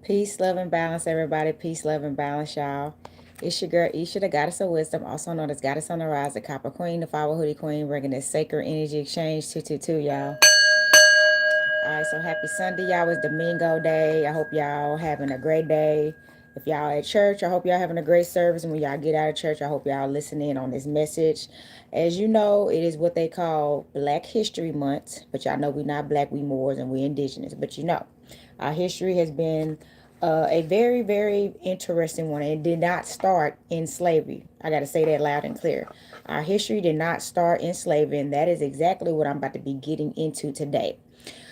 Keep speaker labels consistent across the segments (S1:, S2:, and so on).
S1: Peace, love, and balance, everybody. Peace, love, and balance, y'all. It's your girl, Isha, the goddess of wisdom, also known as Goddess on the Rise, the Copper Queen, the Flower Hoodie Queen, bringing this sacred energy exchange 222, y'all. All right, so happy Sunday, y'all. It's Domingo Day. I hope y'all having a great day. If y'all at church, I hope y'all having a great service. And when y'all get out of church, I hope y'all listen in on this message. As you know, it is what they call Black History Month. But y'all know we not black, we Moors, and we indigenous. But you know, our history has been a very, very interesting one. It did not start in slavery. I got to say that loud and clear. Our history did not start in slavery, and that is exactly what I'm about to be getting into today.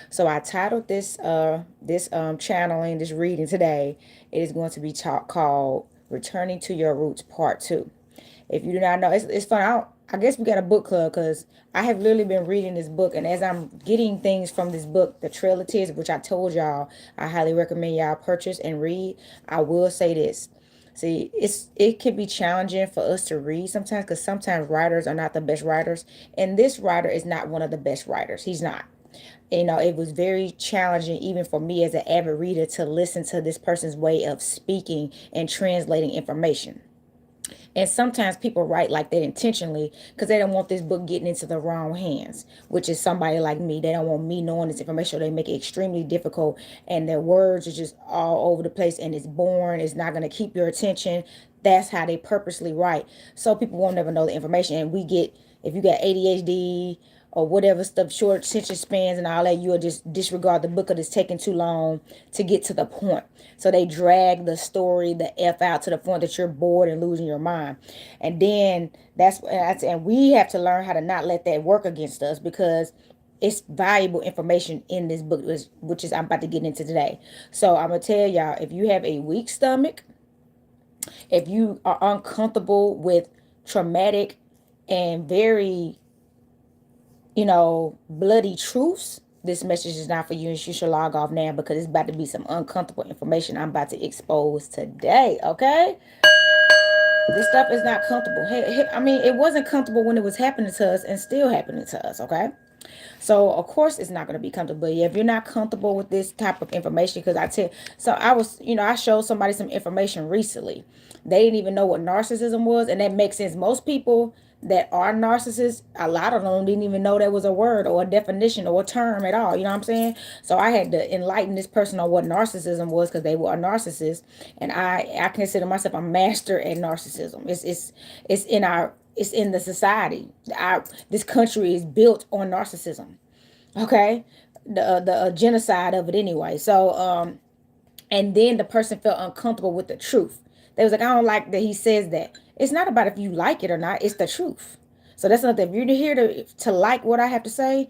S1: So I titled this channeling, this reading today. It is going to be called "Returning to Your Roots" Part Two. If you do not know, it's fun. I guess we got a book club because I have literally been reading this book, and as I'm getting things from this book, The Trail of Tears, which I told y'all I highly recommend y'all purchase and read. I will say this. See, it can be challenging for us to read sometimes because sometimes writers are not the best writers, and this writer is not one of the best writers. He's not. You know, it was very challenging even for me as an avid reader to listen to this person's way of speaking and translating information. And sometimes people write like that intentionally because they don't want this book getting into the wrong hands, which is somebody like me. They don't want me knowing this information. They make it extremely difficult, and their words are just all over the place, and it's boring. It's not going to keep your attention. That's how they purposely write. So people won't never know the information. And we get, if you got ADHD or whatever stuff, short attention spans and all that, you'll just disregard the book because it's taking too long to get to the point. So they drag the story the F out to the point that you're bored and losing your mind. And then and we have to learn how to not let that work against us because it's valuable information in this book, which is I'm about to get into today. So I'm gonna tell y'all, if you have a weak stomach, if you are uncomfortable with traumatic and very, bloody truths, this message is not for you, and you should log off now because it's about to be some uncomfortable information I'm about to expose today, okay? This stuff is not comfortable. I mean, it wasn't comfortable when it was happening to us and still happening to us, okay? So of course it's not going to be comfortable. Yeah, if you're not comfortable with this type of information, because I showed somebody some information recently. They didn't even know what narcissism was, and that makes sense. Most people that are narcissists, a lot of them didn't even know that was a word or a definition or a term at all. You know what I'm saying? So I had to enlighten this person on what narcissism was because they were a narcissist, and I consider myself a master at narcissism. It's in our it's in the society. This country is built on narcissism. Okay, the genocide of it anyway. So and then the person felt uncomfortable with the truth. They was like, I don't like that he says that. It's not about if you like it or not. It's the truth. So that's nothing. If you're here to like what I have to say,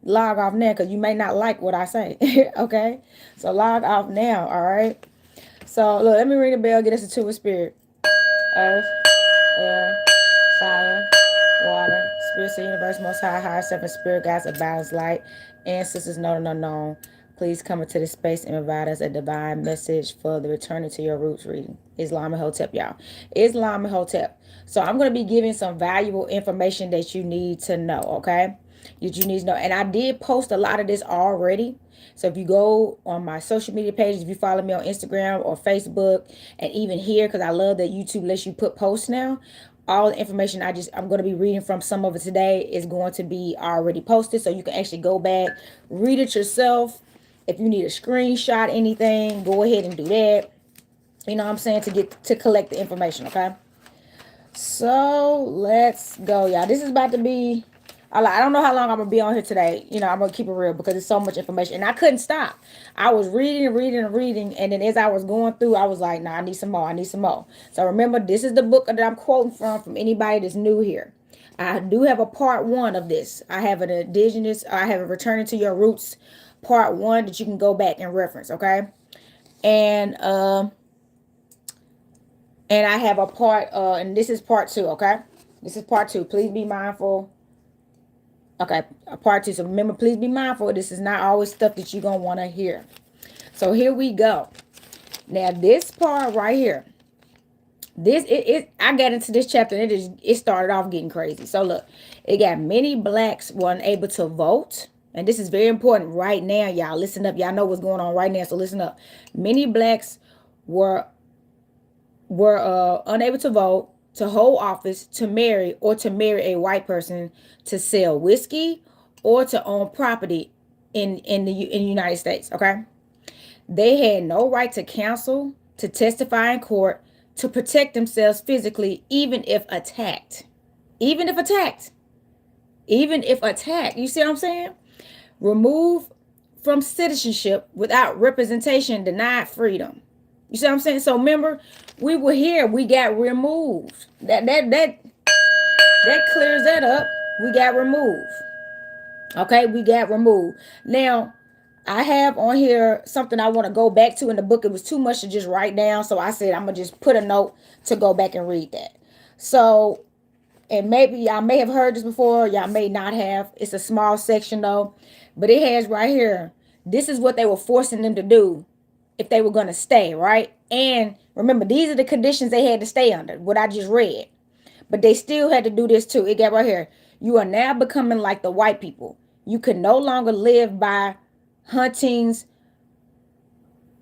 S1: log off now because you may not like what I say. Okay, so log off now. All right. So look, let me ring the bell. Get us into a spirit. Earth, air, fire, water, spirits of the universe, most high, higher self, and spirit guides of balance, light, ancestors known and unknown. Please come into this space and provide us a divine message for the returning to your roots reading. Islam and Hotep, y'all. Islam and Hotep. So I'm going to be giving some valuable information that you need to know, okay? That you need to know. And I did post a lot of this already. So if you go on my social media pages, if you follow me on Instagram or Facebook, and even here, because I love that YouTube lets you put posts now, all the information I'm going to be reading from, some of it today, is going to be already posted. So you can actually go back, read it yourself. If you need a screenshot, anything, go ahead and do that. You know what I'm saying? To collect the information, okay? So let's go, y'all. This is about to be. I don't know how long I'm gonna be on here today. I'm gonna keep it real because it's so much information, and I couldn't stop. I was reading and reading and reading, and then as I was going through, I was like, "Nah, I need some more. I need some more." So remember, this is the book that I'm quoting from. From anybody that's new here, I do have a part one of this. I have an indigenous. I have a returning to your roots, part one that you can go back and reference. Okay, and I have a part, and this is part two, okay? This is part two. Please be mindful. Okay, part two. So remember, please be mindful. This is not always stuff that you're going to want to hear. So here we go. Now, this part right here, I got into this chapter and it started off getting crazy. So look, it got many blacks were unable to vote. And this is very important right now, y'all. Listen up. Y'all know what's going on right now, so listen up. Many blacks were unable to vote, to hold office, to marry, or to marry a white person, to sell whiskey, or to own property in the United States. Okay, they had no right to counsel, to testify in court, to protect themselves physically, even if attacked. Even if attacked. Even if attacked. You see what I'm saying? Removed from citizenship without representation, denied freedom. You see what I'm saying? So remember, we were here, we got removed. That clears that up. We got removed. Okay, we got removed. Now, I have on here something I want to go back to in the book. It was too much to just write down, so I said I'm gonna just put a note to go back and read that. So, and maybe y'all may have heard this before, y'all may not have. It's a small section though, but it has right here. This is what they were forcing them to do if they were gonna stay, right? And remember, these are the conditions they had to stay under, what I just read. But they still had to do this too. It got right here. You are now becoming like the white people. You can no longer live by huntings,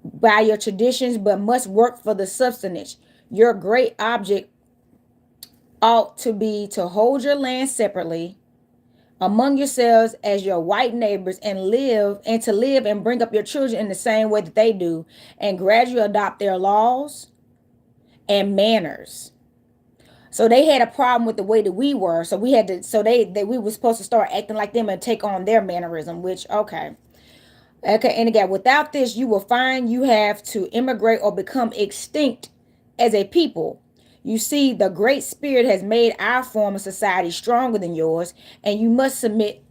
S1: by your traditions, but must work for the substance. Your great object ought to be to hold your land separately among yourselves as your white neighbors, and to live and bring up your children in the same way that they do, and gradually adopt their laws and manners. So they had a problem with the way that we were. So we had to, so they we were supposed to start acting like them and take on their mannerism, which, okay. Okay, and again, without this, you will find you have to immigrate or become extinct as a people. You see, the Great Spirit has made our form of society stronger than yours, and you must submit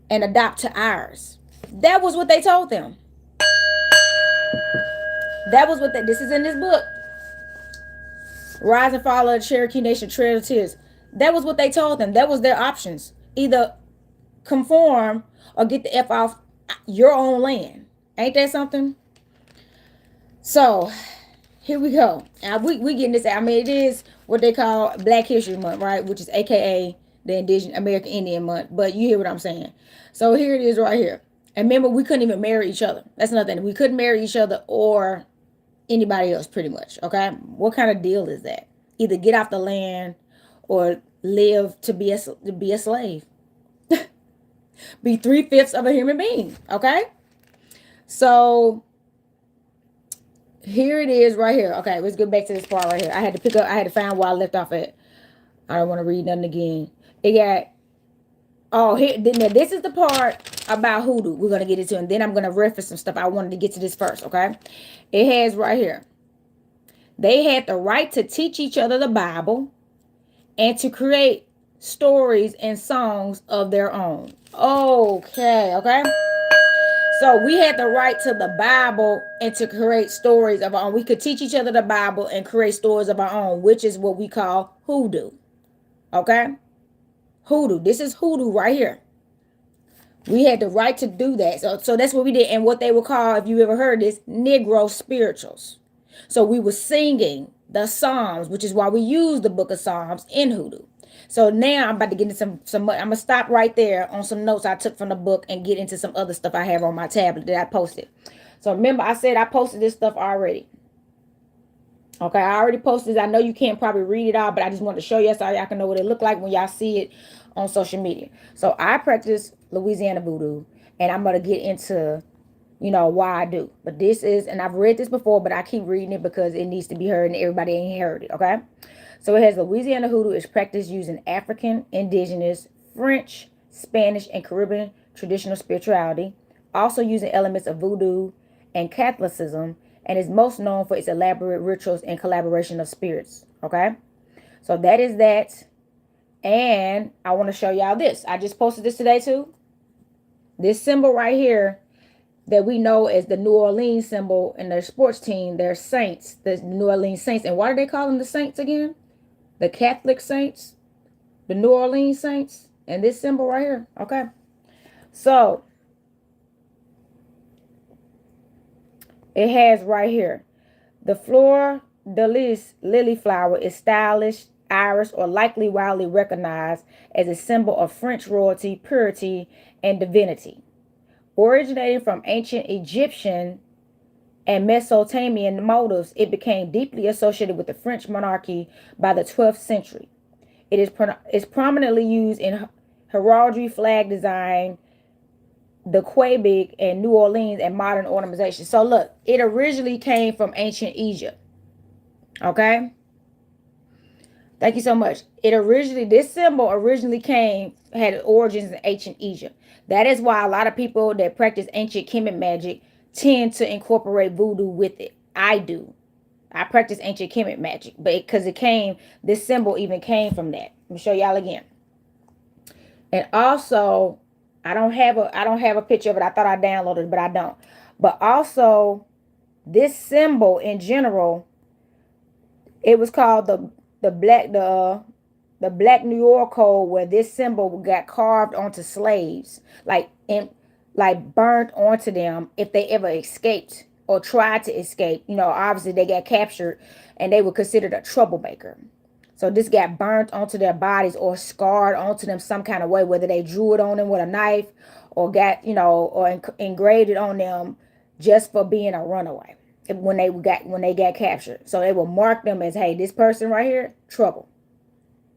S1: and adopt to ours. That was what they told them. That was what this is in this book. Rise and Fall of the Cherokee Nation, Trail of Tears. That was what they told them. That was their options. Either conform or get the F off your own land. Ain't that something? So, here we go. Now, we getting this. I mean, it is what they call Black History Month, right? Which is AKA the Indigenous American Indian Month. But you hear what I'm saying. So, here it is right here. And remember, we couldn't even marry each other. That's another thing. We couldn't marry each other or anybody else, pretty much. Okay? What kind of deal is that? Either get off the land or live to be a slave. Be 3/5 of a human being. Okay? So here it is right here. Okay, let's get back to this part right here. I had to find where I left off at. I don't want to read nothing again. It got, oh, here, now this is the part about hoodoo we're going to get into, and then I'm going to reference some stuff. I wanted to get to this first, okay? It has right here. They had the right to teach each other the Bible and to create stories and songs of their own. Okay. So we had the right to the Bible and to create stories of our own. We could teach each other the Bible and create stories of our own, which is what we call hoodoo. Okay? Hoodoo. This is hoodoo right here. We had the right to do that. So that's what we did. And what they would call, if you ever heard this, Negro spirituals. So we were singing the Psalms, which is why we use the book of Psalms in hoodoo. So now I'm about to get into some I'm going to stop right there on some notes I took from the book and get into some other stuff I have on my tablet that I posted. So remember, I said I posted this stuff already. Okay, I already posted it. I know you can't probably read it all, but I just wanted to show you so y'all can know what it look like when y'all see it on social media. So I practice Louisiana voodoo, and I'm going to get into, why I do. But this is, and I've read this before, but I keep reading it because it needs to be heard and everybody ain't heard it, okay? So it has Louisiana hoodoo is practiced using African, indigenous, French, Spanish, and Caribbean traditional spirituality, also using elements of voodoo and Catholicism, and is most known for its elaborate rituals and collaboration of spirits, okay? So that is that. And I want to show y'all this. I just posted this today too. This symbol right here that we know as the New Orleans symbol in their sports team, their saints, the New Orleans Saints. And why do they call them the Saints again? The Catholic Saints, the New Orleans Saints, and this symbol right here, okay? So it has right here, the fleur de lis, lily flower, is stylish, Irish, or likely widely recognized as a symbol of French royalty, purity, and divinity. Originating from ancient Egyptian and Mesopotamian motives, it became deeply associated with the French monarchy by the 12th century. Is prominently used in heraldry, flag design, the Quebec and New Orleans, and modern ornamentation. So look, it originally came from ancient Egypt. Okay. Thank you so much. This symbol originally had origins in ancient Egypt. That is why a lot of people that practice ancient Kemet magic tend to incorporate voodoo with it. I do. I practice ancient Kemet magic, but because this symbol even came from that. Let me show y'all again. And also, I don't have a picture of it. I thought I downloaded it, but I don't. But also, this symbol in general, it was called the Black New York Code, where this symbol got carved onto slaves, like burnt onto them if they ever escaped or tried to escape. Obviously they got captured and they were considered a troublemaker. So this got burnt onto their bodies or scarred onto them some kind of way, whether they drew it on them with a knife or engraved it on them just for being a runaway when they got captured. So they will mark them as, hey, this person right here, trouble.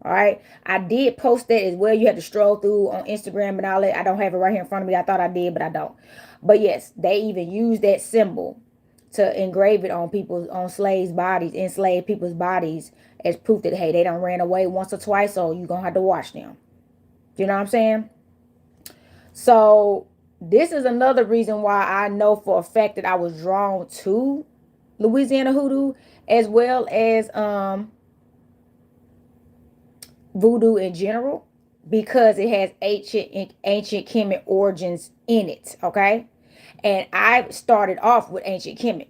S1: All right. I did post that as well. You had to stroll through on Instagram and all that. I don't have it right here in front of me. I thought I did, but I don't. But yes, they even use that symbol to engrave it on slaves' bodies, enslaved people's bodies, as proof that, hey, they done ran away once or twice, so you're gonna have to watch them. You know what I'm saying? So this is another reason why I know for a fact that I was drawn to Louisiana hoodoo, as well as voodoo in general, because it has ancient Kemet origins in it. Okay. And I started off with ancient Kemet.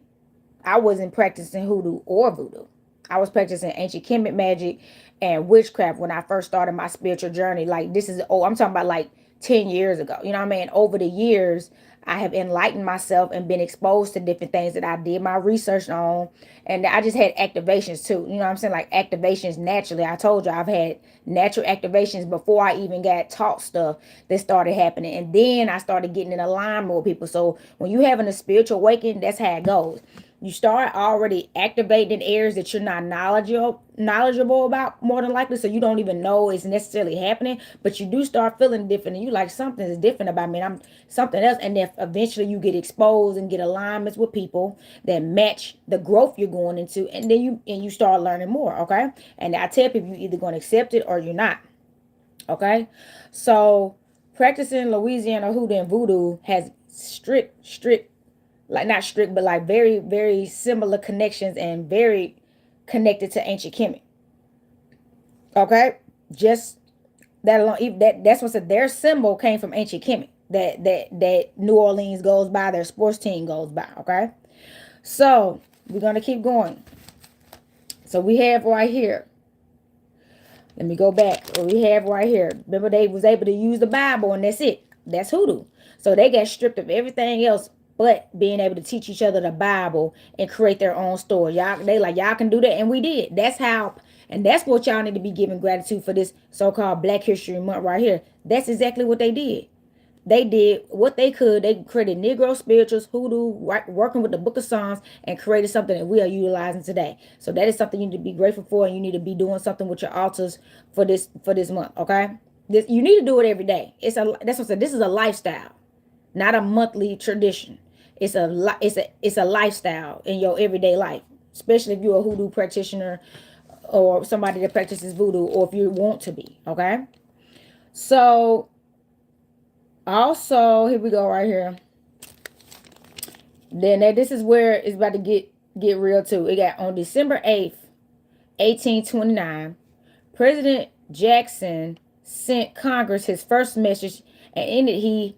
S1: I wasn't practicing hoodoo or voodoo. I was practicing ancient Kemet magic and witchcraft when I first started my spiritual journey. Like, I'm talking about like 10 years ago. You know what I mean? Over the years, I have enlightened myself and been exposed to different things that I did my research on. And I just had activations too. You know what I'm saying? Like activations naturally. I told you I've had natural activations before I even got taught stuff that started happening. And then I started getting in alignment with people. So when you having a spiritual awakening, that's how it goes. You start already activating in areas that you're not knowledgeable about, more than likely, so you don't even know it's necessarily happening, but you do start feeling different, and you like, something is different about me, and I'm something else. And then eventually you get exposed and get alignments with people that match the growth you're going into, and then you start learning more. Okay. And I tell people, you're either going to accept it or you're not. Okay. So practicing Louisiana hoodoo and voodoo has strict, like not strict, but like very, very similar connections, and very connected to ancient Kemet. Okay, just that alone. That's what said. Their symbol came from ancient Kemet. That New Orleans goes by. Their sports team goes by. Okay, so we're gonna keep going. So we have right here. Let me go back. What we have right here. Remember, they was able to use the Bible, and that's it. That's hoodoo. So they got stripped of everything else but being able to teach each other the Bible and create their own story. Y'all can do that, and we did. That's how, and that's what y'all need to be giving gratitude for, this so-called Black History Month right here. That's exactly what they did. They did what they could. They created Negro spirituals, hoodoo, working with the Book of Psalms, and created something that we are utilizing today. So that is something you need to be grateful for, and you need to be doing something with your altars for this month. Okay, you need to do it every day. That's what I said. This is a lifestyle, not a monthly tradition. It's a lifestyle in your everyday life, especially if you're a hoodoo practitioner or somebody that practices voodoo, or if you want to be. Okay, so. Also, here we go right here. Then this is where it's about to get real too. It got on December 8th, 1829, President Jackson sent Congress his first message, and in it he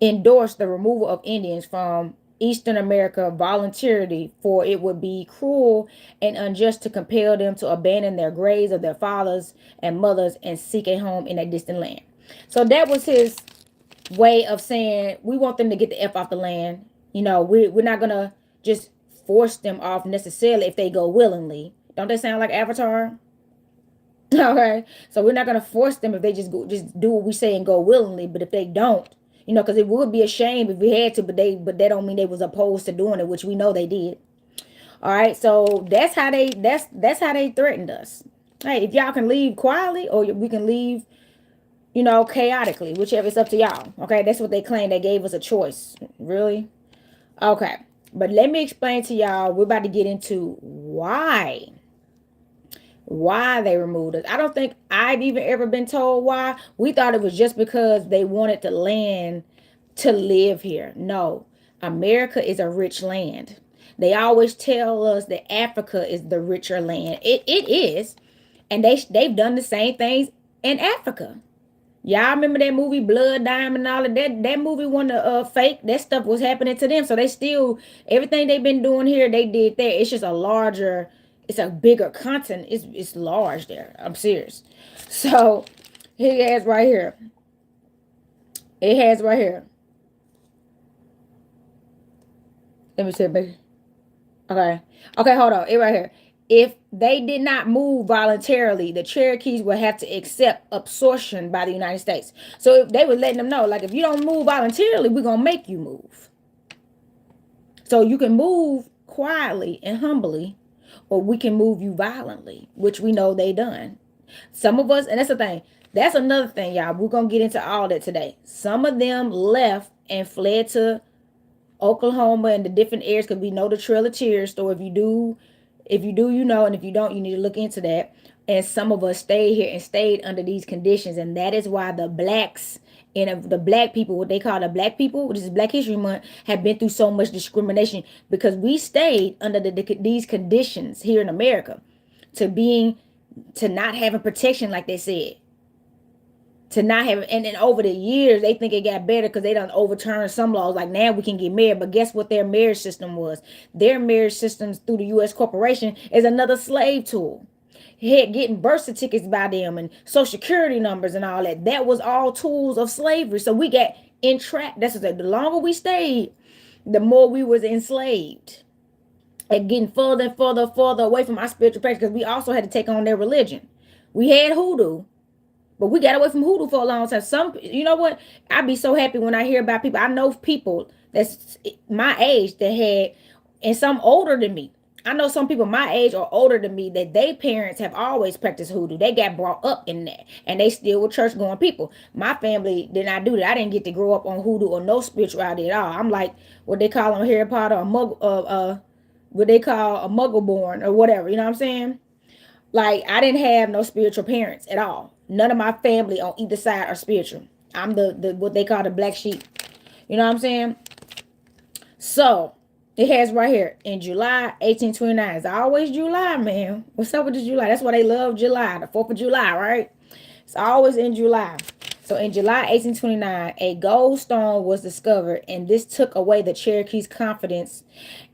S1: endorsed the removal of Indians from Eastern America voluntarily, for it would be cruel and unjust to compel them to abandon their graves of their fathers and mothers and seek a home in a distant land. So that was his way of saying, we want them to get the F off the land. We're not going to just force them off necessarily if they go willingly. Don't they sound like Avatar? Okay. So we're not going to force them if they just do what we say and go willingly. But if they don't, You know, because it would be a shame if we had to, but that don't mean they was opposed to doing it, which we know they did. All right, so that's how they threatened us. Hey, if y'all can leave quietly, or we can leave, chaotically, whichever, it's up to y'all. Okay, that's what they claim. They gave us a choice. Really? Okay, but let me explain to y'all. We're about to get into why they removed us. I don't think I've even ever been told why. We thought it was just because they wanted the land to live here. No, America is a rich land. They always tell us that Africa is the richer land. It is, and they've done the same things in Africa. Y'all remember that movie Blood Diamond and all of that? That movie wasn't fake. That stuff was happening to them. So they still, everything they've been doing here, they did there. It's just a larger, it's a bigger continent. It's large there. I'm serious. So it has right here. It has right here. Let me see, baby. Okay. Okay, hold on. It right here. If they did not move voluntarily, the Cherokees would have to accept absorption by the United States. So if they were letting them know, like, if you don't move voluntarily, we're gonna make you move. So you can move quietly and humbly, or we can move you violently, which we know they done. Some of us, and that's the thing. That's another thing, y'all. We're gonna get into all that today. Some of them left and fled to Oklahoma and the different areas, because we know the Trail of Tears story. If you do, you know, and if you don't, you need to look into that. And some of us stayed here and stayed under these conditions, and that is why the blacks and the black people, what they call the black people, which is Black History Month, have been through so much discrimination because we stayed under these conditions here in America, to not having protection, like they said, to not have, and then over the years they think it got better because they done overturned some laws, like now we can get married. But guess what their marriage system was? Their marriage systems through the U.S. corporation is another slave tool. Head, getting birth certificates by them and social security numbers and all that, that was all tools of slavery. So we got entrapped. That's what the longer we stayed, the more we was enslaved and getting further and further away from our spiritual practice, because we also had to take on their religion. We had hoodoo, but we got away from hoodoo for a long time. You know what? I'd be so happy when I hear about people. I know people that's my age that had, and some older than me. I know some people my age or older than me that their parents have always practiced hoodoo. They got brought up in that, and they still were church going people. My family did not do that. I didn't get to grow up on hoodoo or no spirituality at all. I'm like what they call on Harry Potter, what they call a muggle born or whatever. You know what I'm saying? Like, I didn't have no spiritual parents at all. None of my family on either side are spiritual. I'm the what they call the black sheep. You know what I'm saying? So it has right here in July 1829. It's always July, man. What's up with the July? That's why they love July, the 4th of July, right? It's always in July. So in July 1829, a gold stone was discovered, and this took away the Cherokees' confidence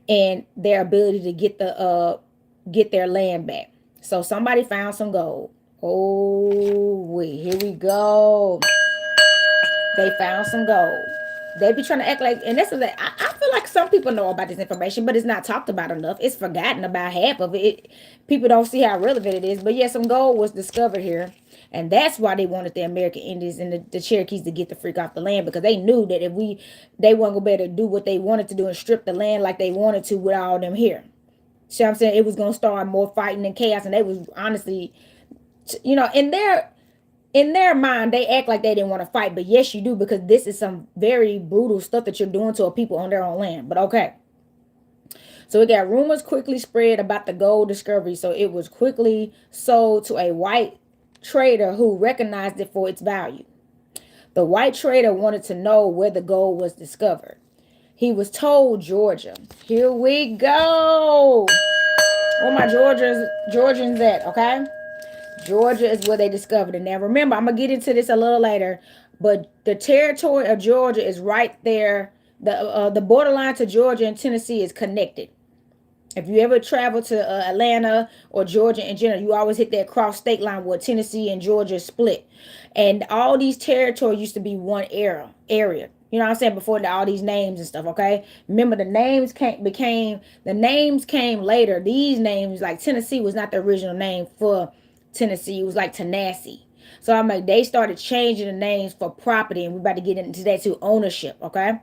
S1: and their ability to get their land back. So somebody found some gold. Oh, wait, here we go. They found some gold. They be trying to act like, and this is that. I feel like some people know about this information, but it's not talked about enough. It's forgotten about half of it. People don't see how relevant it is. But yeah, some gold was discovered here. And that's why they wanted the American Indians and the Cherokees to get the freak off the land, because they knew that if they weren't going to be able to do what they wanted to do and strip the land like they wanted to with all them here. See what I'm saying? It was going to start more fighting and chaos. And they was honestly, in their mind, they act like they didn't want to fight. But yes, you do, because this is some very brutal stuff that you're doing to a people on their own land. But okay. So it got rumors quickly spread about the gold discovery. So it was quickly sold to a white trader who recognized it for its value. The white trader wanted to know where the gold was discovered. He was told Georgia. Here we go. Where my Georgians at, okay? Georgia is where they discovered it. Now remember, I'm going to get into this a little later, but the territory of Georgia is right there. The borderline to Georgia and Tennessee is connected. If you ever travel to Atlanta or Georgia in general, you always hit that cross state line where Tennessee and Georgia split. And all these territories used to be one area. You know what I'm saying? Before all these names and stuff, okay? Remember, the names came later. These names, like Tennessee was not the original name for Tennessee. It was like Tennessee. So I'm like, they started changing the names for property, and we're about to get into that too, ownership, okay?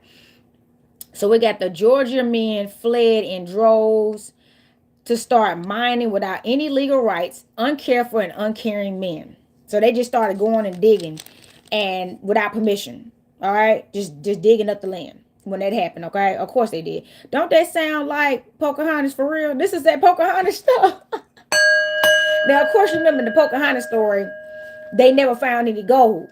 S1: So we got the Georgia men fled in droves to start mining without any legal rights, uncareful and uncaring men. So they just started going and digging and without permission. All right, just digging up the land when that happened. Okay, of course they did. Don't that sound like Pocahontas for real? This is that Pocahontas stuff. Now, of course, you remember the Pocahontas story. They never found any gold,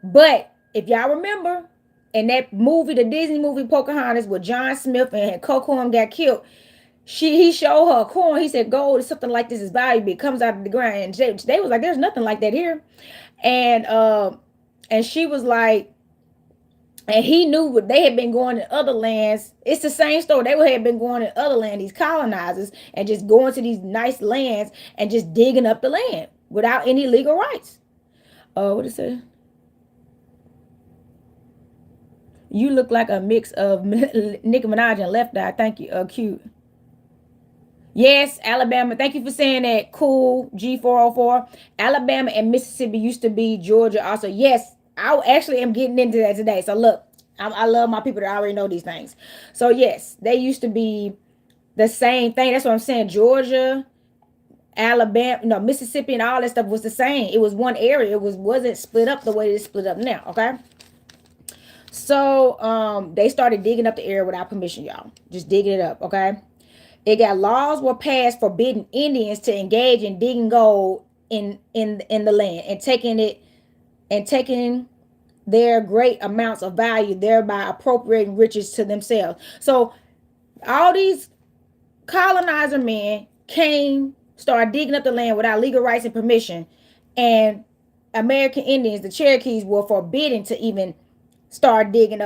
S1: but if y'all remember, in that movie, the Disney movie Pocahontas, with John Smith and Coco got killed, he showed her a coin. He said, gold is something like this is valuable. It comes out of the ground. And they was like, there's nothing like that here. And she was like, and he knew what they had been going in other lands. It's the same story. They had been going in other land, these colonizers, and just going to these nice lands and just digging up the land without any legal rights. What is it? You look like a mix of Nicki Minaj and Left Eye. Thank you. Cute. Yes, Alabama. Thank you for saying that. Cool. G404. Alabama and Mississippi used to be Georgia also. Yes, I actually am getting into that today. So look, I love my people that already know these things. So yes, they used to be the same thing. That's what I'm saying. Georgia, Alabama, no, Mississippi and all that stuff was the same. It was one area. It wasn't split up the way it's split up now. Okay. So they started digging up the area without permission, y'all. Just digging it up, okay? It got laws were passed forbidding Indians to engage in digging gold in the land and taking their great amounts of value, thereby appropriating riches to themselves. So all these colonizer men came, started digging up the land without legal rights and permission, and American Indians, the Cherokees, were forbidden to even start digging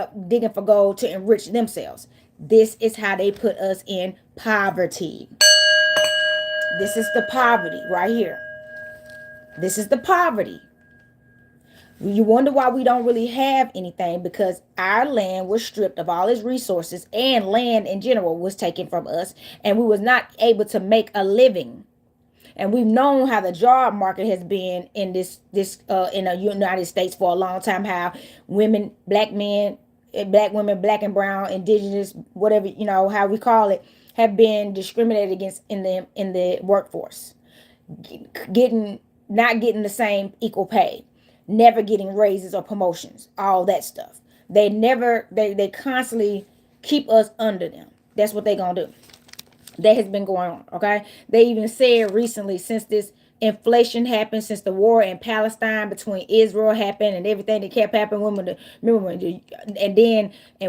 S1: for gold to enrich themselves. This is how they put us in poverty. This is the poverty right here. This is the poverty. You wonder why we don't really have anything, because our land was stripped of all its resources, and land in general was taken from us, and we was not able to make a living. And we've known how the job market has been in this in the United States for a long time. How women, black men, black women, black and brown, indigenous, whatever, how we call it, have been discriminated against in the workforce, not getting the same equal pay, never getting raises or promotions, all that stuff. They constantly keep us under them. That's what they gonna do. That has been going on, okay? They even said recently, since this inflation happened, since the war in Palestine between Israel happened and everything that kept happening, and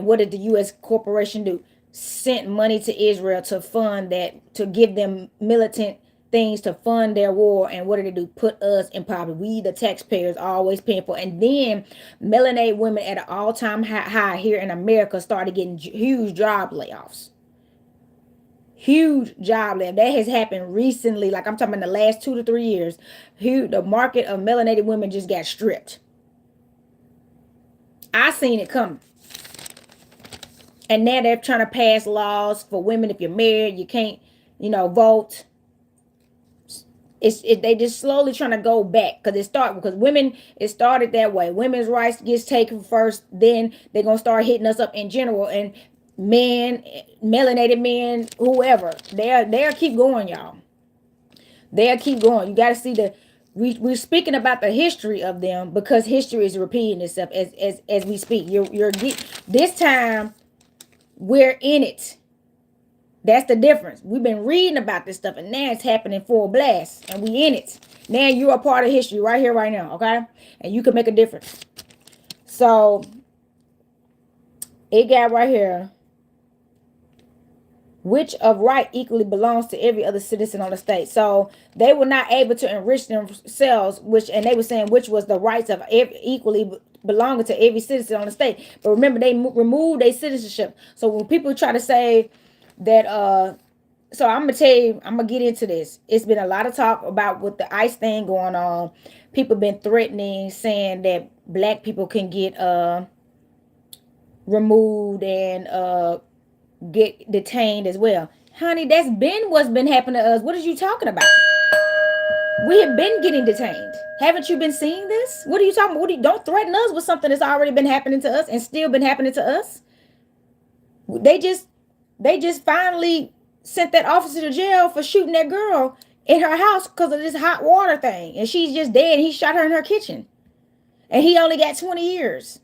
S1: what did the U.S. corporation do? Sent money to Israel to fund that, to give them militant things to fund their war. And what did they do? Put us in poverty. We, the taxpayers, always paying for. And then melanated women at an all-time high here in America started getting huge job layoffs. Huge job layoff. That has happened recently. Like I'm talking in the last 2 to 3 years. The market of melanated women just got stripped. I seen it coming. And now they're trying to pass laws for women. If you're married, you can't, vote. They just slowly trying to go back, because women, it started that way. Women's rights gets taken first, then they're gonna start hitting us up in general. And men, melanated men, whoever, they'll keep going, y'all. They'll keep going. You got to see we're speaking about the history of them, because history is repeating itself as we speak. This time we're in it. That's the difference. We've been reading about this stuff, and now it's happening full blast, and we in it. Now you're a part of history right here, right now, okay? And you can make a difference. So it got right here. Which of right equally belongs to every other citizen on the state. So they were not able to enrich themselves, and they were saying which was the rights of equally belonging to every citizen on the state. But remember, they removed their citizenship. So when people try to say that, so I'm gonna tell you, I'm gonna get into this. It's been a lot of talk about with the ICE thing going on. People been threatening, saying that black people can get removed and get detained as well. Honey, that's been what's been happening to us. What are you talking about? We have been getting detained. Haven't you been seeing this? What are you talking about? Don't threaten us with something that's already been happening to us and still been happening to us. They just they just finally sent that officer to jail for shooting that girl in her house because of this hot water thing. And she's just dead. He shot her in her kitchen. And he only got 20 years.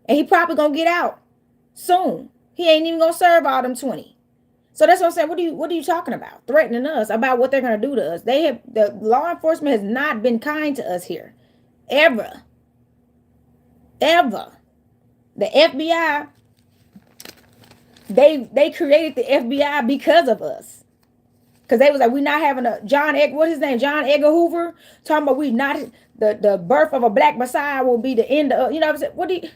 S1: And he probably gonna get out soon. He ain't even gonna serve all them 20. So that's what I'm saying. What are you talking about? Threatening us about what they're gonna do to us. The law enforcement has not been kind to us here. Ever. Ever. The FBI, they created the FBI because of us. Because they was like, we not having a what his name? John Edgar Hoover talking about we not the birth of a black Messiah will be the end of, you know what I'm saying?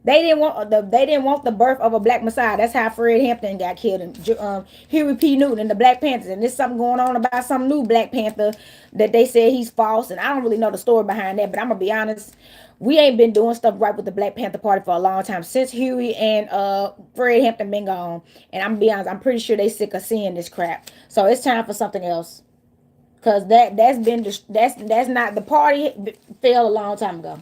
S1: They didn't want the birth of a black Messiah. That's how Fred Hampton got killed, and Huey P. Newton and the Black Panthers. And there's something going on about some new Black Panther that they said he's false. And I don't really know the story behind that, but I'm gonna be honest. We ain't been doing stuff right with the Black Panther Party for a long time since Huey and Fred Hampton been gone. And I'm gonna be honest, I'm pretty sure they sick of seeing this crap. So it's time for something else. Cause that's not the party fell a long time ago.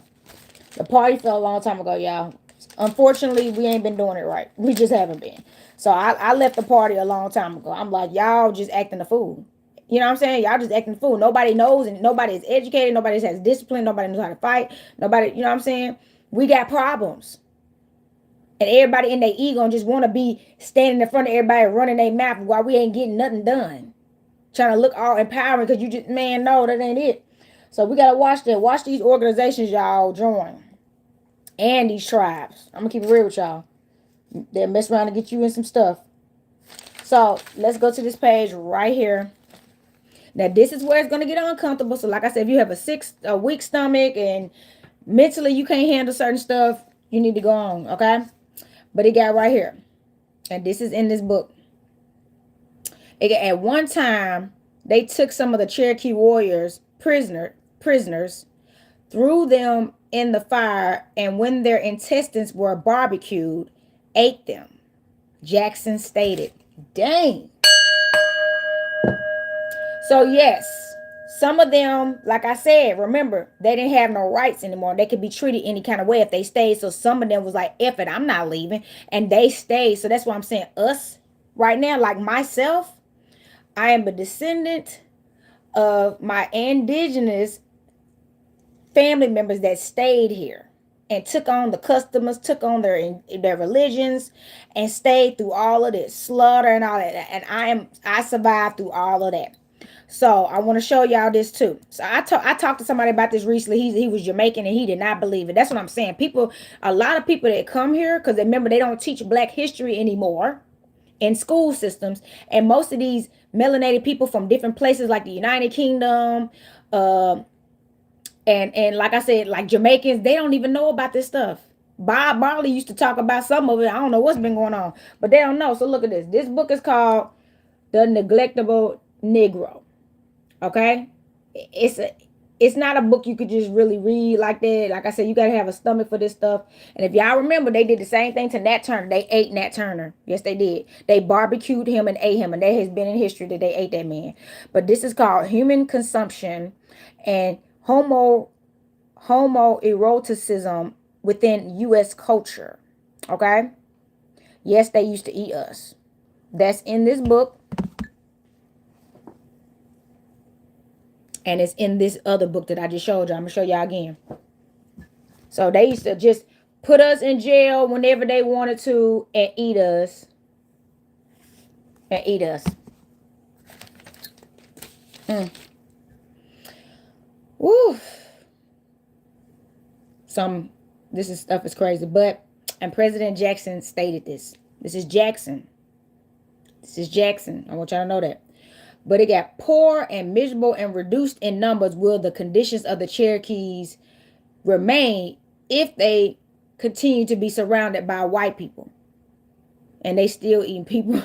S1: The party fell a long time ago, y'all. Unfortunately, we ain't been doing it right. We just haven't been. So I left the party a long time ago. I'm like, y'all just acting a fool. You know what I'm saying? Y'all just acting a fool. Nobody knows, and nobody is educated. Nobody has discipline. Nobody knows how to fight. Nobody, you know what I'm saying? We got problems. And everybody in their ego just want to be standing in front of everybody running their mouth while we ain't getting nothing done. Trying to look all empowering because you just, man, no, that ain't it. So we got to watch that. Watch these organizations y'all join. And these tribes. I'm gonna keep it real with y'all. They'll mess around and get you in some stuff. So let's go to this page right here. Now this is where it's gonna get uncomfortable. So like I said, if you have a weak stomach and mentally you can't handle certain stuff, you need to go on, okay? But it got right here, and this is in this book. At one time, they took some of the Cherokee warriors prisoners, threw them in the fire, and when their intestines were barbecued, ate them. Jackson stated. Dang. So yes, some of them, like I said, remember, they didn't have no rights anymore. They could be treated any kind of way if they stayed. So some of them was like, F it, I'm not leaving. And they stayed. So that's why I'm saying us right now, like myself, I am a descendant of my indigenous family members that stayed here and took on the customs, took on their religions, and stayed through all of this slaughter and all that. And I survived through all of that. So I want to show y'all this too. So I talked to somebody about this recently. He was Jamaican and he did not believe it. That's what I'm saying. A lot of people that come here, because remember they don't teach Black history anymore in school systems, and most of these melanated people from different places like the United Kingdom, and like I said, like Jamaicans, they don't even know about this stuff. Bob Marley used to talk about some of it. I don't know what's been going on, but they don't know. So look at this. This book is called The Neglectable Negro. Okay, it's not a book you could just really read like that. Like I said, you gotta have a stomach for this stuff. And if y'all remember, they did the same thing to Nat Turner. They ate Nat Turner. Yes, they did. They barbecued him and ate him, and that has been in history that they ate that man. But this is called Human Consumption and homoeroticism within U.S. culture. Okay, yes, they used to eat us. That's in this book. And it's in this other book that I just showed you. I'm going to show y'all again. So they used to just put us in jail whenever they wanted to and eat us. Woo. This stuff is crazy. And President Jackson stated this. This is Jackson. I want y'all to know that. But it got poor and miserable and reduced in numbers will the conditions of the Cherokees remain if they continue to be surrounded by white people. And they still eating people.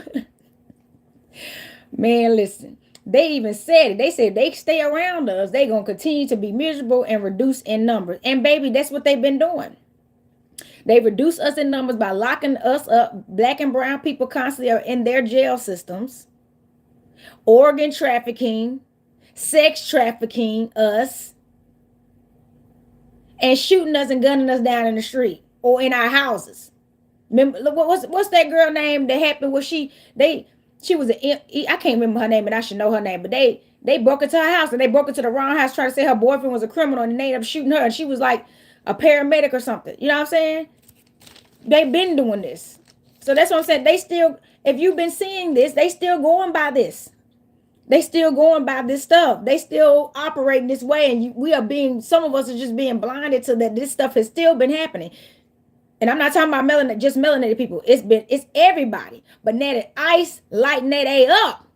S1: Man, listen. They even said it. They said they stay around us, they going to continue to be miserable and reduce in numbers. And baby, that's what they've been doing. They reduce us in numbers by locking us up. Black and brown people constantly are in their jail systems. Organ trafficking, sex trafficking us, and shooting us and gunning us down in the street or in our houses. Remember what's that girl name that happened where she was I can't remember her name, and I should know her name, but they broke into her house, and they broke into the wrong house trying to say her boyfriend was a criminal, and they ended up shooting her, and she was like a paramedic or something. You know what I'm saying? They've been doing this. So that's what I'm saying. They still, if you've been seeing this, they still going by this. They still going by this stuff. They still operating this way, and we are being. Some of us are just being blinded to that. This stuff has still been happening. And I'm not talking about just melanated people. It's everybody. But now that ICE lighting that A up,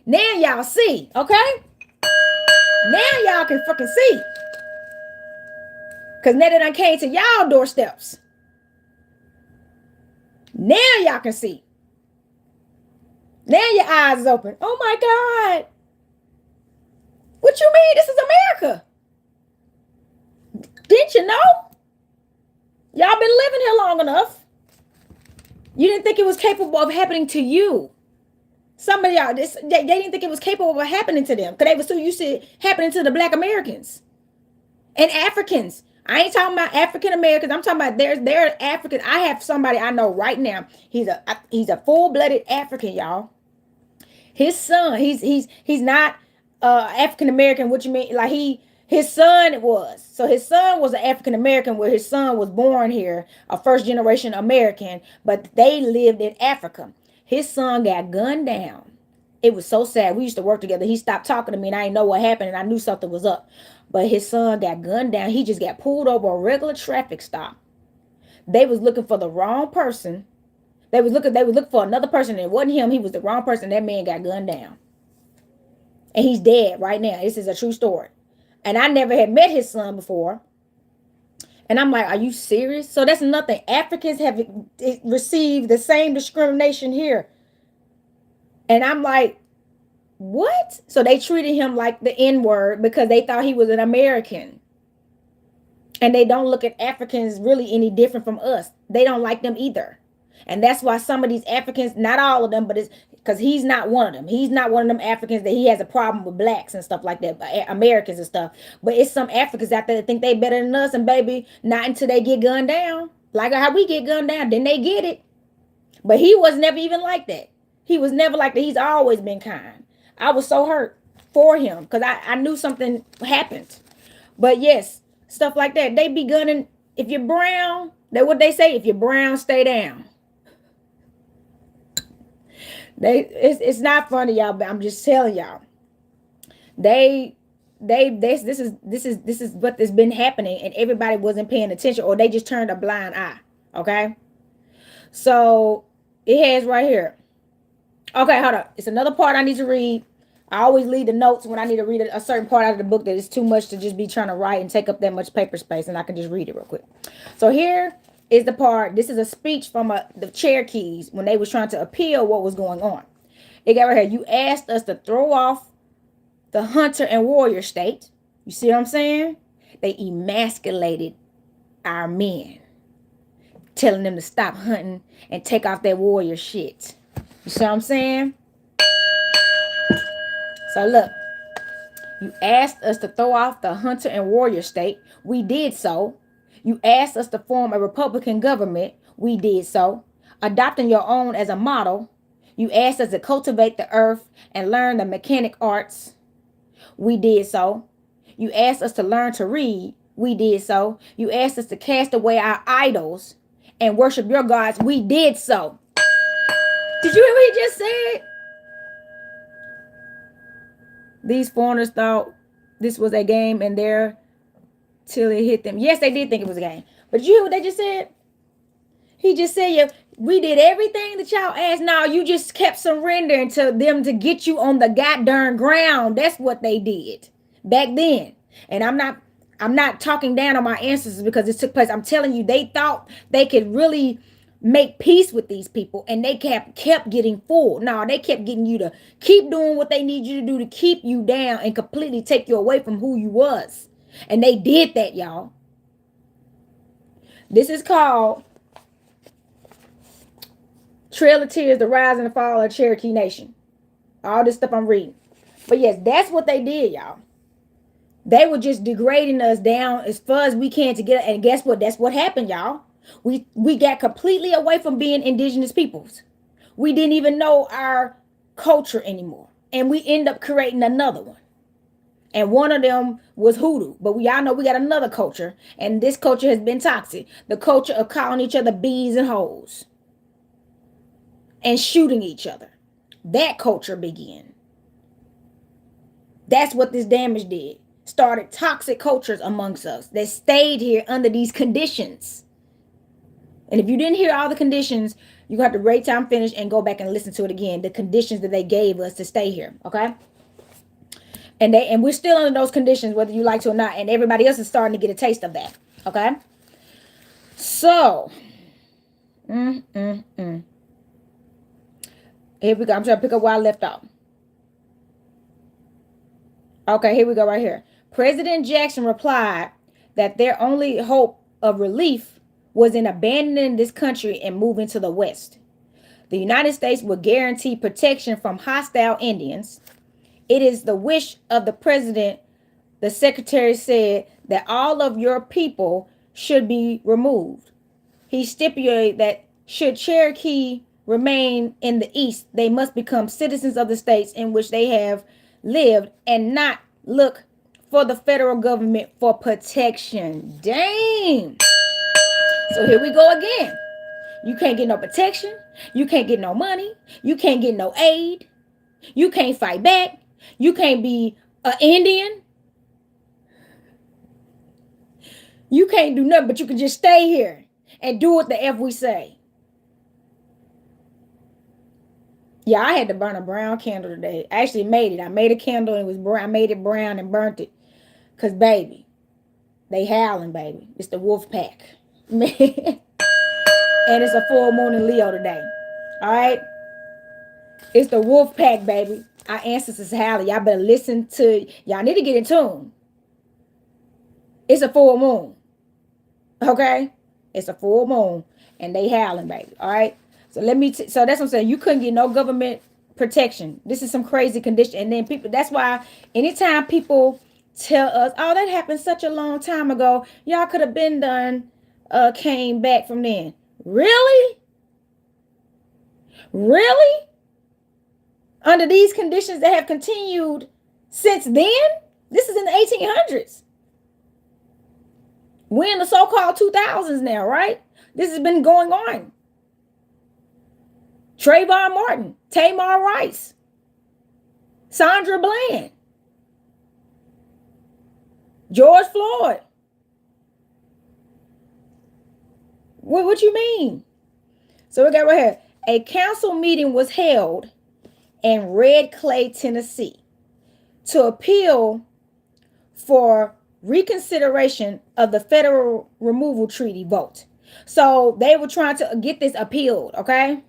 S1: now y'all see, okay? Now y'all can fucking see. Because now that I came to y'all doorsteps, now y'all can see. Now your eyes is open. Oh my God. What you mean? This is America. Didn't you know? Y'all been living here long enough. You didn't think it was capable of happening to you. Some of y'all, they didn't think it was capable of happening to them because they were so used to it happening to the Black Americans and Africans. I ain't talking about African Americans. I'm talking about they're African. I have somebody I know right now. He's a full-blooded African, y'all. His son, he's not African American. What you mean? Like his son was. So his son was an African American, where his son was born here, a first generation American, but they lived in Africa. His son got gunned down. It was so sad. We used to work together. He stopped talking to me, and I didn't know what happened, and I knew something was up. But his son got gunned down. He just got pulled over a regular traffic stop. They was looking for the wrong person. They was looking for another person, and it wasn't him. He was the wrong person. That man got gunned down. And he's dead right now. This is a true story. And I never had met his son before. And I'm like, are you serious? So that's nothing. Africans have received the same discrimination here. And I'm like, what? So they treated him like the N-word because they thought he was an American. And they don't look at Africans really any different from us. They don't like them either. And that's why some of these Africans, not all of them, but it's because he's not one of them. He's not one of them Africans that he has a problem with blacks and stuff like that, Americans and stuff. But it's some Africans out there that think they better than us, and baby, not until they get gunned down. Like how we get gunned down, then they get it. But he was never even like that. He was never like that. He's always been kind. I was so hurt for him because I knew something happened. But yes, stuff like that. They be gunning. If you're brown, that's what they say. If you're brown, stay down. It's not funny, y'all, but I'm just telling y'all. This is what has been happening, and everybody wasn't paying attention, or they just turned a blind eye. Okay. So it has right here. Okay, hold up. It's another part I need to read. I always leave the notes when I need to read a certain part out of the book that is too much to just be trying to write and take up that much paper space, and I can just read it real quick. So here is the part. This is a speech from the Cherokees when they was trying to appeal what was going on. They got right here. You asked us to throw off the hunter and warrior state. You see what I'm saying? They emasculated our men, telling them to stop hunting and take off that warrior shit. You see what I'm saying? So look, you asked us to throw off the hunter and warrior state. We did so. You asked us to form a Republican government. We did so. Adopting your own as a model. You asked us to cultivate the earth and learn the mechanic arts. We did so. You asked us to learn to read. We did so. You asked us to cast away our idols and worship your gods. We did so. Did you hear what he just said? These foreigners thought this was a game and there till it hit them. Yes, they did think it was a game. But did you hear what they just said? He just said, yeah, we did everything that y'all asked. Now you just kept surrendering to them to get you on the goddamn ground. That's what they did back then. And I'm not talking down on my ancestors because this took place. I'm telling you, they thought they could really make peace with these people, and they kept getting fooled. No, they kept getting you to keep doing what they need you to do to keep you down and completely take you away from who you was. And they did that, y'all. This is called Trail of Tears, the Rise and the Fall of Cherokee Nation. All this stuff I'm reading. But yes, that's what they did, y'all. They were just degrading us down as far as we can to get. And guess what? That's what happened, y'all. We got completely away from being indigenous peoples. We didn't even know our culture anymore, and we end up creating another one. And one of them was hoodoo. But we all know we got another culture, and this culture has been toxic. The culture of calling each other bees and hoes and shooting each other. That culture began. That's what this damage did. Started toxic cultures amongst us that stayed here under these conditions. And if you didn't hear all the conditions, you have to rate time finish and go back and listen to it again. The conditions that they gave us to stay here. Okay. And we're still under those conditions, whether you like to or not. And everybody else is starting to get a taste of that. Okay. So, here we go. I'm trying to pick up where I left off. Okay, here we go right here. President Jackson replied that their only hope of relief was in abandoning this country and moving to the West. The United States would guarantee protection from hostile Indians. It is the wish of the president, the secretary said, that all of your people should be removed. He stipulated that should Cherokee remain in the East, they must become citizens of the states in which they have lived and not look for the federal government for protection. Dang. So here we go again. You can't get no protection. You can't get no money. You can't get no aid. You can't fight back. You can't be an Indian. You can't do nothing, but you can just stay here and do what the F we say. Yeah, I had to burn a brown candle today. I actually made it. I made a candle and it was brown. I made it brown and burnt it. Because, baby, they howling, baby. It's the wolf pack. Man. And it's a full moon in Leo today. All right? It's the wolf pack, baby. Our ancestors howling. Y'all better listen to. Y'all need to get in tune. It's a full moon. Okay? It's a full moon. And they howling, baby. All right? So so that's what I'm saying. You couldn't get no government protection. This is some crazy condition. And then people, that's why anytime people tell us, oh, that happened such a long time ago, y'all could have been done, came back from then. Really? Really? Under these conditions that have continued since then? This is in the 1800s. We're in the so-called 2000s now, right? This has been going on. Trayvon Martin, Tamar Rice, Sandra Bland, George Floyd. What you mean? So we got right here. A council meeting was held in Red Clay, Tennessee, to appeal for reconsideration of the federal removal treaty vote. So they were trying to get this appealed, okay?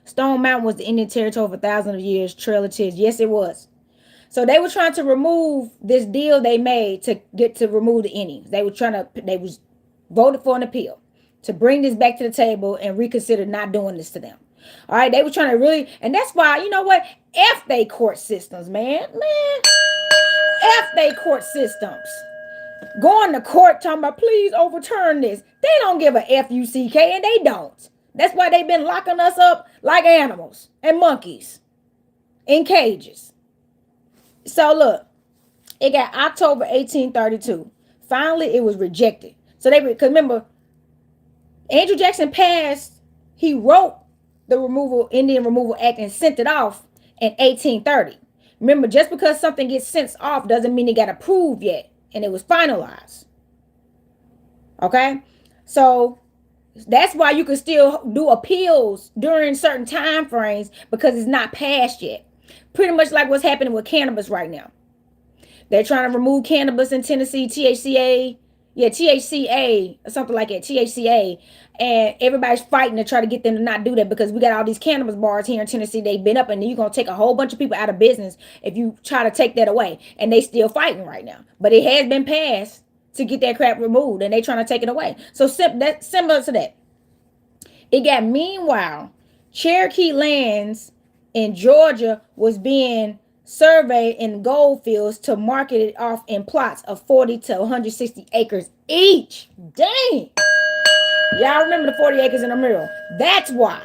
S1: Stone Mountain was the Indian territory for thousands of years. Trail of Tears. Yes, it was. So they were trying to remove this deal they made to get to remove the Indians. They was voted for an appeal to bring this back to the table and reconsider not doing this to them. All right, they were trying to really, and that's why, you know what? F they court systems, man. F they court systems. Going to court talking about, please overturn this. They don't give a F-U-C-K, and they don't. That's why they've been locking us up like animals and monkeys in cages. So look, it got October 1832. Finally, it was rejected. So because remember, Andrew Jackson passed, he wrote the Indian Removal Act and sent it off in 1830. Remember, just because something gets sent off doesn't mean it got approved yet. And it was finalized. Okay? So that's why you can still do appeals during certain time frames because it's not passed yet. Pretty much like what's happening with cannabis right now. They're trying to remove cannabis in Tennessee, THCA, or something like that, THCA. And everybody's fighting to try to get them to not do that because we got all these cannabis bars here in Tennessee. They've been up and you're going to take a whole bunch of people out of business if you try to take that away. And they still fighting right now. But it has been passed to get that crap removed and they trying to take it away. So that's similar to that. It got, meanwhile, Cherokee lands in Georgia was being survey in gold fields to market it off in plots of 40 to 160 acres each. Dang. Y'all remember the 40 acres in a mural. That's why.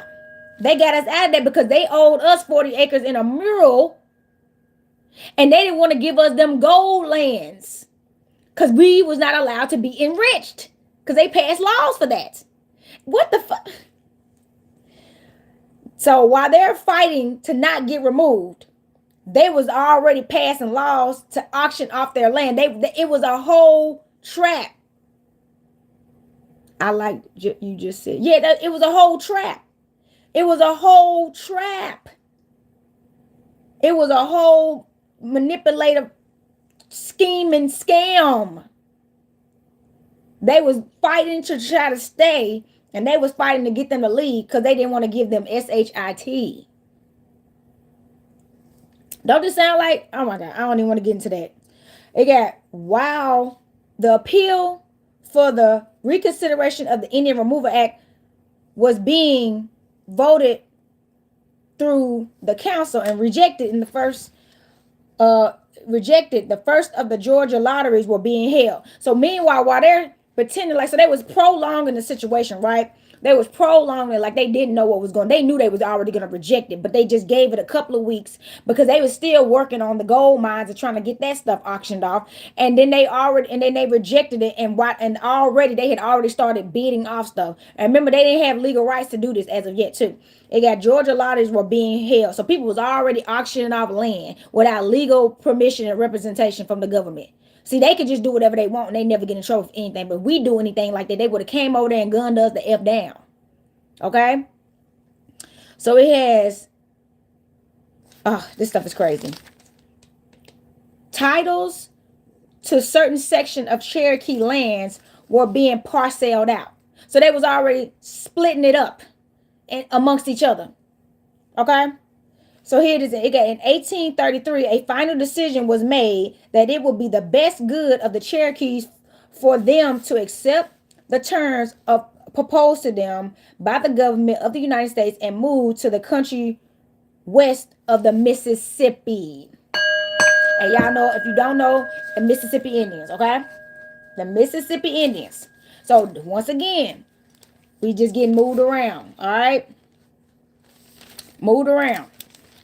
S1: They got us out of there because they owed us 40 acres in a mural and they didn't want to give us them gold lands because we was not allowed to be enriched because they passed laws for that. What the fuck? So while they're fighting to not get removed, they was already passing laws to auction off their land. It was a whole trap. I like you just said. Yeah, it was a whole trap. It was a whole trap. It was a whole manipulative scheme and scam. They was fighting to try to stay, and they was fighting to get them to leave because they didn't want to give them SHIT. Don't this sound like, oh my God, I don't even want to get into that. It got, while the appeal for the reconsideration of the Indian Removal Act was being voted through the council and rejected in the first the first of the Georgia lotteries were being held. So meanwhile, while they're pretending like, so they was prolonging the situation, right? They was prolonging it like they didn't know what was going. They knew they was already going to reject it, but they just gave it a couple of weeks because they was still working on the gold mines and trying to get that stuff auctioned off. And then they rejected it, and already they had already started bidding off stuff. And remember, they didn't have legal rights to do this as of yet too. It got Georgia lotteries were being held, so people was already auctioning off land without legal permission and representation from the government. See, they could just do whatever they want and they never get in trouble for anything. But if we do anything like that, they would have came over there and gunned us the F down. Okay? So it has, this stuff is crazy. Titles to certain section of Cherokee lands were being parceled out. So they was already splitting it up amongst each other. Okay? So here it is. In 1833, a final decision was made that it would be the best good of the Cherokees for them to accept the terms proposed to them by the government of the United States and move to the country west of the Mississippi. And y'all know, if you don't know, the Mississippi Indians, okay? The Mississippi Indians. So once again, we just getting moved around, all right? Moved around.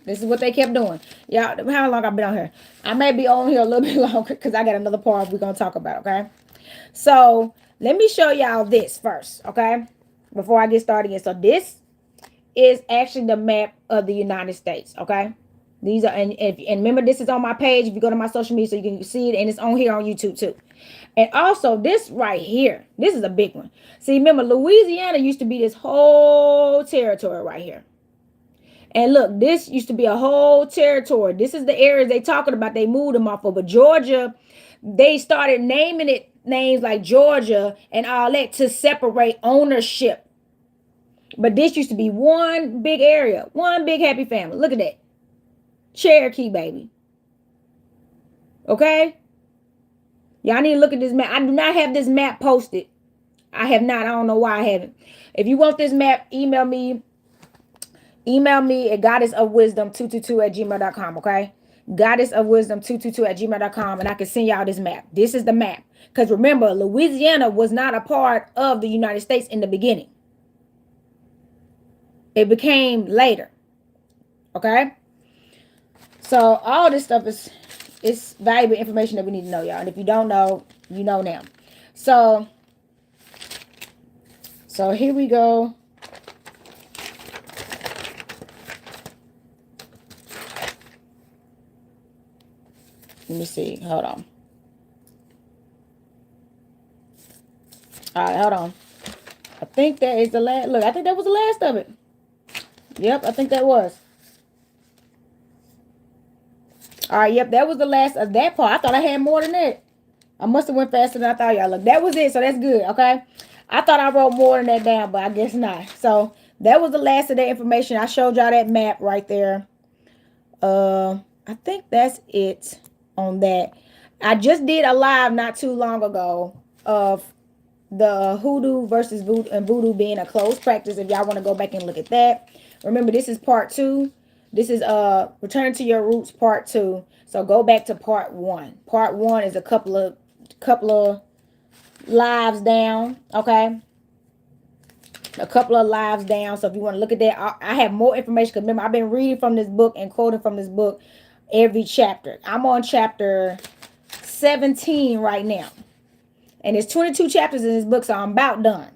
S1: This is what they kept doing. Y'all, how long I've been on here? I may be on here a little bit longer because I got another part we're going to talk about, okay? So, let me show y'all this first, okay? Before I get started again. So, this is actually the map of the United States, okay? These are, and remember, this is on my page. If you go to my social media, so you can see it, and it's on here on YouTube too. And also, this right here, this is a big one. See, remember, Louisiana used to be this whole territory right here. And look, this used to be a whole territory. This is the areas they talking about. They moved them off of. But Georgia, they started naming it names like Georgia and all that to separate ownership. But this used to be one big area, one big happy family. Look at that. Cherokee, baby. Okay? Y'all need to look at this map. I do not have this map posted. I have not. I don't know why I haven't. If you want this map, email me at goddessofwisdom222@gmail.com, okay? Goddessofwisdom222@gmail.com, and I can send y'all this map. This is the map. Because remember, Louisiana was not a part of the United States in the beginning. It became later. Okay? So all this stuff is valuable information that we need to know, y'all. And if you don't know, you know now. So here we go. Let me see. Hold on. All right, hold on. I think that is the last. Look, I think that was the last of it. Yep, I think that was. All right, yep, that was the last of that part. I thought I had more than that. I must have went faster than I thought, y'all. Look, that was it, so that's good, okay? I thought I wrote more than that down, but I guess not. So that was the last of that information. I showed y'all that map right there. I think that's it on that. I just did a live not too long ago of the hoodoo versus voodoo and voodoo being a closed practice. If y'all want to go back and look at that. Remember, this is part 2. This is Return to Your Roots Part 2. So go back to Part 1. Part 1 is a couple of lives down, okay? A couple of lives down. So if you want to look at that, I have more information. Because remember, I've been reading from this book and quoting from this book every chapter. I'm on chapter 17 right now. And there's 22 chapters in this book, so I'm about done.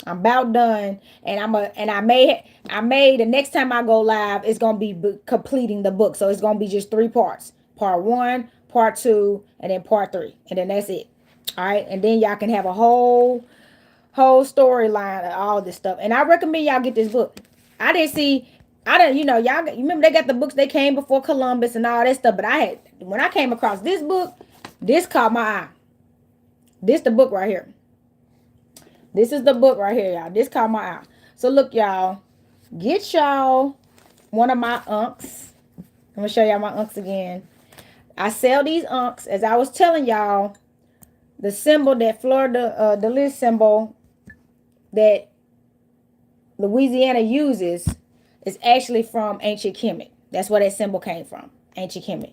S1: I'm about done, and I made the next time I go live, it's gonna be completing the book. So it's gonna be just 3 parts: part 1, part 2, and then part 3, and then that's it. All right, and then y'all can have a whole storyline of all this stuff. And I recommend y'all get this book. I didn't see, I didn't, y'all you remember they got the books they came before Columbus and all that stuff. But when I came across this book, this caught my eye. This the book right here. This is the book right here, y'all. This caught my eye. So look, y'all. Get y'all one of my unks. I'm going to show y'all my unks again. I sell these unks. As I was telling y'all, the symbol that Florida, the list symbol that Louisiana uses is actually from ancient Kemet. That's where that symbol came from. Ancient Kemet.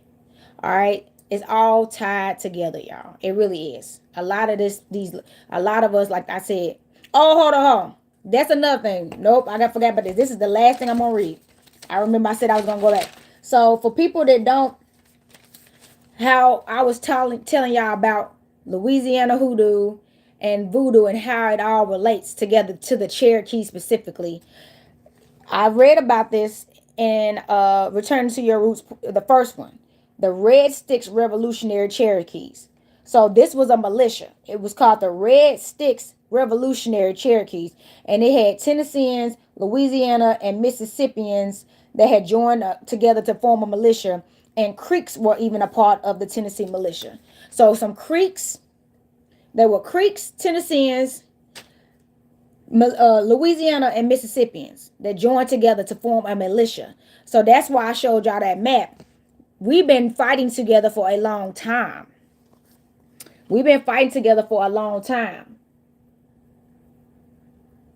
S1: All right. It's all tied together, y'all. It really is. A lot of a lot of us, like I said. Oh, hold on. That's another thing. Nope, I forgot about this. This is the last thing I'm gonna read. I remember I said I was gonna go back. So for people that don't, how I was telling y'all about Louisiana hoodoo and voodoo and how it all relates together to the Cherokee specifically. I read about this in Return to Your Roots, the first one. The Red Sticks Revolutionary Cherokees. So this was a militia. It was called the Red Sticks Revolutionary Cherokees. And it had Tennesseans, Louisiana, and Mississippians that had joined together to form a militia. And Creeks were even a part of the Tennessee militia. So some Creeks, there were Creeks, Tennesseans, Louisiana, and Mississippians that joined together to form a militia. So that's why I showed y'all that map. We've been fighting together for a long time. We've been fighting together for a long time.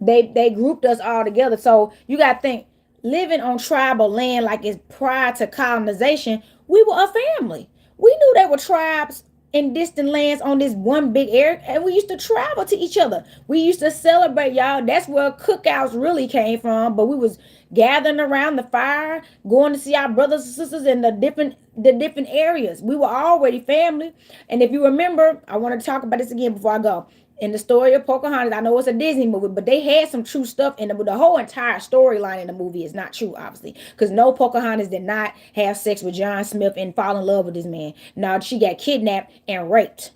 S1: They grouped us all together. So you got to think, living on tribal land like it's prior to colonization, we were a family. We knew there were tribes in distant lands on this one big area, and we used to travel to each other. We used to celebrate, y'all. That's where cookouts really came from. But we was gathering around the fire, going to see our brothers and sisters in the different areas. We were already family. And if you remember, I want to talk about this again before I go. In the story of Pocahontas, I know it's a Disney movie, but they had some true stuff in the whole entire storyline in the movie is not true, obviously. Because no, Pocahontas did not have sex with John Smith and fall in love with this man. No, she got kidnapped and raped.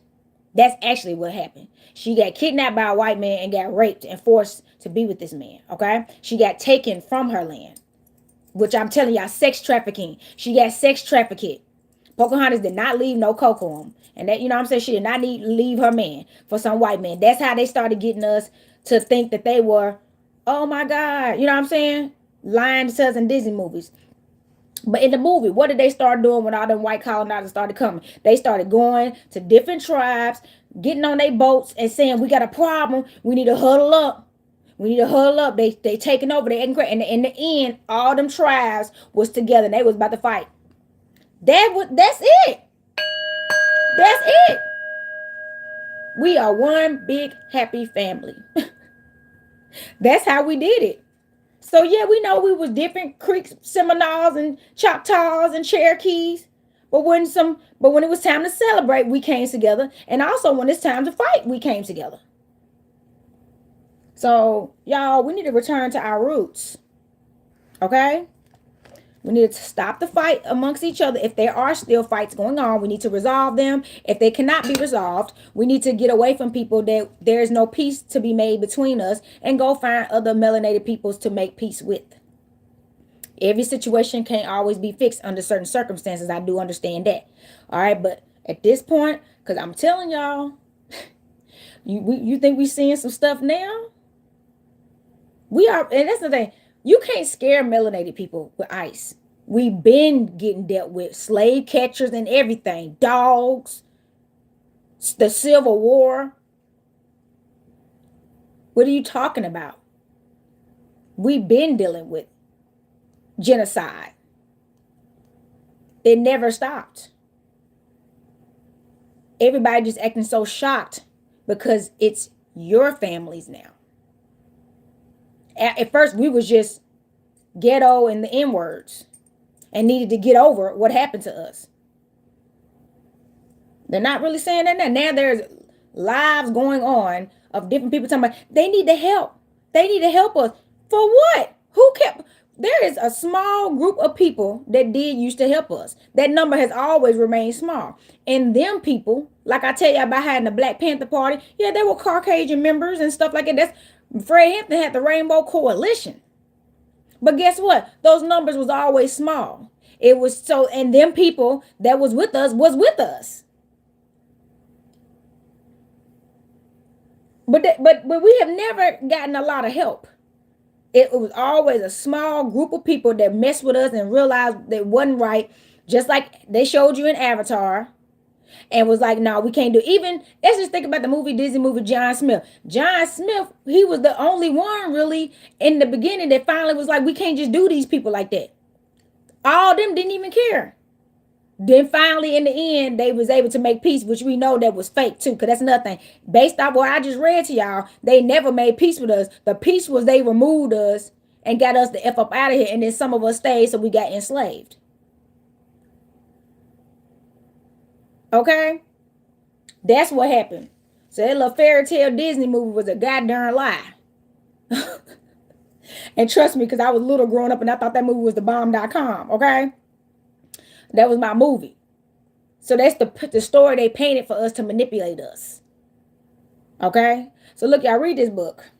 S1: That's actually what happened. She got kidnapped by a white man and got raped and forced to be with this man, okay? She got taken from her land, which I'm telling y'all, sex trafficking. She got sex trafficked. Pocahontas did not leave no cocoa. And that, you know what I'm saying? She did not leave her man for some white man. That's how they started getting us to think that they were, oh my God, you know what I'm saying? Lying to us in Disney movies. But in the movie, what did they start doing when all them white colonizers started coming? They started going to different tribes, getting on their boats and saying, we got a problem. We need to huddle up. We need to huddle up. They taking over. They and in the end, all them tribes was together and they was about to fight. That's it. That's it. We are one big happy family. That's how we did it. So yeah, we know we was different Creeks, Seminoles, and Choctaws and Cherokees. But when it was time to celebrate, we came together. And also when it's time to fight, we came together. So y'all, we need to return to our roots. Okay? We need to stop the fight amongst each other. If there are still fights going on, we need to resolve them. If they cannot be resolved, we need to get away from people that there's no peace to be made between us and go find other melanated peoples to make peace with. Every situation can't always be fixed under certain circumstances. I do understand that. All right, but at this point, because I'm telling y'all, you think we seeing some stuff now? We are, and that's the thing. You can't scare melanated people with ice. We've been getting dealt with slave catchers and everything. Dogs. The Civil War. What are you talking about? We've been dealing with genocide. It never stopped. Everybody just acting so shocked because it's your families now. At first, we was just ghetto and the N words and needed to get over what happened to us. They're not really saying that now. Now there's lives going on of different people talking about they need to help. They need to help us. For what? Who kept? There is a small group of people that did used to help us. That number has always remained small. And them people, like I tell you about having the Black Panther Party, yeah, there were Caucasian members and stuff like that. That's Fred Hampton had the Rainbow Coalition. But guess what? Those numbers was always small. It was so, and them people that was with us was with us. But we have never gotten a lot of help. It was always a small group of people that messed with us and realized that wasn't right. Just like they showed you in Avatar and was like, no, we can't do it. Even, let's just think about the Disney movie, John Smith. John Smith, he was the only one really in the beginning that finally was like, we can't just do these people like that. All of them didn't even care. Then finally, in the end, they was able to make peace, which we know that was fake too, because that's nothing. Based off what I just read to y'all, they never made peace with us. The peace was they removed us and got us the F up out of here, and then some of us stayed, so we got enslaved. Okay? That's what happened. So that little fairy tale Disney movie was a goddamn lie. And trust me, because I was little growing up and I thought that movie was the bomb.com, okay? That was my movie. So that's the story they painted for us to manipulate us. Okay? So look, y'all, read this book.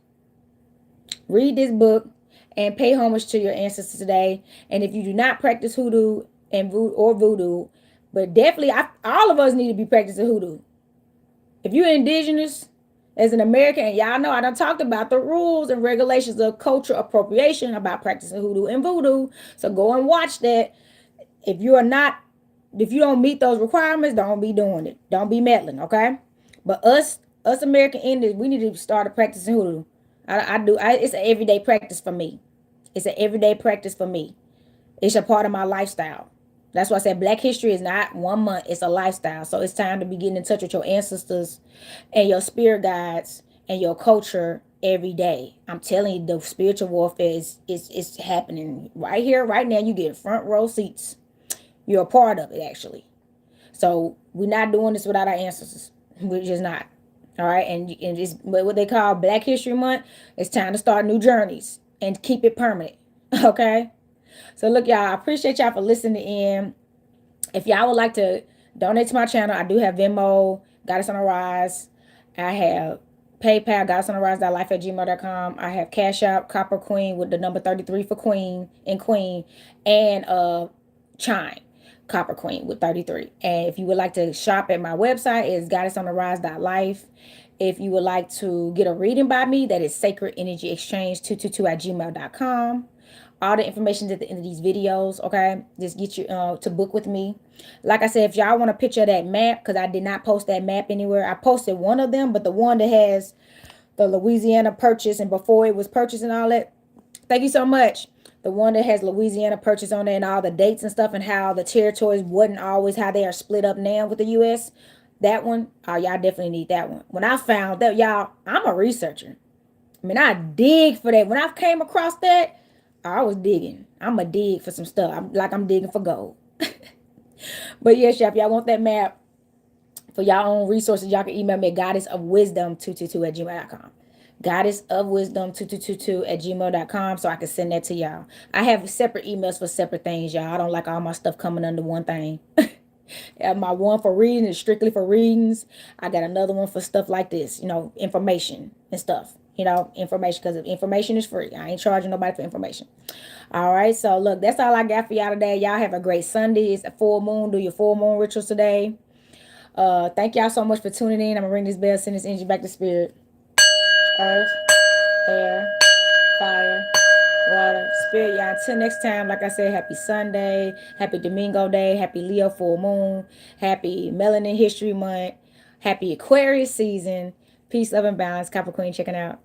S1: Read this book and pay homage to your ancestors today. And if you do not practice hoodoo and voodoo, but definitely all of us need to be practicing hoodoo. If you're indigenous as an American, and y'all know I done talked about the rules and regulations of cultural appropriation about practicing hoodoo and voodoo. So go and watch that. If you don't meet those requirements, don't be doing it. Don't be meddling, okay? But us American Indians, we need to start practicing hoodoo. It's an everyday practice for me. It's an everyday practice for me. It's a part of my lifestyle. That's why I said Black history is not 1 month. It's a lifestyle. So it's time to be getting in touch with your ancestors and your spirit guides and your culture every day. I'm telling you, the spiritual warfare is happening right here, right now. You get front row seats. You're a part of it, actually. So we're not doing this without our ancestors. We're just not. All right. And it's what they call Black History Month. It's time to start new journeys and keep it permanent. Okay. So look, y'all, I appreciate y'all for listening in. If y'all would like to donate to my channel, I do have Venmo, Goddess on the Rise. I have PayPal, goddessontherise.life@gmail.com. I have Cash App, Copper Queen with the number 33 for Queen, and Chime, Copper Queen with 33. And if you would like to shop at my website, it's goddessontherise.life. If you would like to get a reading by me, that is Sacred Energy Exchange 222@gmail.com. All the information is at the end of these videos, okay? Just get you to book with me. Like I said, if y'all want a picture of that map, because I did not post that map anywhere. I posted one of them, but the one that has the Louisiana Purchase and before it was purchased and all that. Thank you so much. The one that has Louisiana Purchase on there and all the dates and stuff and how the territories wasn't always how they are split up now with the U.S. That one, oh, y'all definitely need that one. When I found that, y'all, I'm a researcher. I mean, I dig for that. When I came across that, I was digging. I'm a dig for some stuff. I'm digging for gold. But yes, y'all, if y'all want that map for y'all own resources, y'all can email me at goddessofwisdom222@gmail.com. Goddessofwisdom2222@gmail.com so I can send that to y'all. I have separate emails for separate things, y'all. I don't like all my stuff coming under one thing. My one for reading is strictly for readings. I got another one for stuff like this, information and stuff. Information, because information is free. I ain't charging nobody for information. All right, so look, that's all I got for y'all today. Y'all have a great Sunday. It's a full moon. Do your full moon rituals today. Thank y'all so much for tuning in. I'm gonna ring this bell, send this energy back to spirit. Earth, air, fire, water, spirit. Y'all, until next time, like I said, happy Sunday, happy Domingo Day, happy Leo full moon, happy Melanin History Month, happy Aquarius season. Peace, love, and balance. Copper Queen checking out.